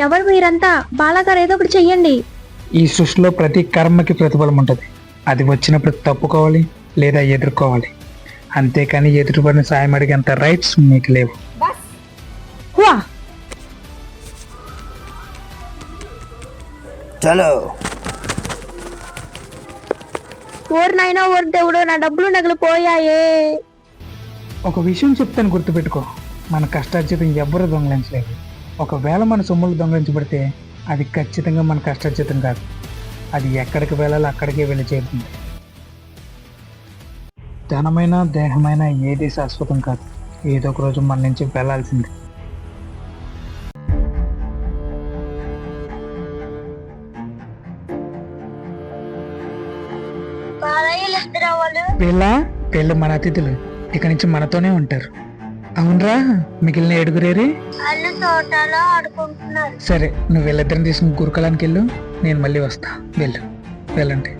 ఎవరు మీరంతా? బాలాగారు ఏదో ఒకటి చెయ్యండి. ఈ సృష్టిలో ప్రతి కర్మకి ప్రతిఫలం ఉంటుంది. అది వచ్చినప్పుడు తప్పుకోవాలి లేదా ఎదుర్కోవాలి. అంతేకాని ఎదురుపడిన సాయం అడిగేంత రైట్స్ మీకు లేవు. హువా చలో. ఓరు నాయనా, ఓరు దేవుడు, నా డబ్బులు నగలు పోయాయే. ఒక విషయం చెప్తాను, గుర్తుపెట్టుకో. మన కష్టార్జితం ఎవ్వరూ దొంగలించలేదు. ఒకవేళ మన సొమ్ములు దొంగలించబడితే అది ఖచ్చితంగా మన కష్టార్జితం కాదు. అది ఎక్కడికి వెళ్ళాలో అక్కడికే వెళ్ళి చేరుతుంది. ధనమైన దేహమైన ఏది శాశ్వతం కాదు. ఏదో ఒక రోజు మన నుంచి వెళ్ళాల్సిందే. వీళ్ళ మన అతిథులు ఇక నుంచి మనతోనే ఉంటారు. అవునరా, మిగిలిన 7 తోటలో ఆడుకుంటున్నారు. సరే, నువ్వు వీళ్ళిద్దరిని తీసుకుని గురుకులానికి వెళ్ళు. నేను మళ్ళీ వస్తా. వెళ్ళండి.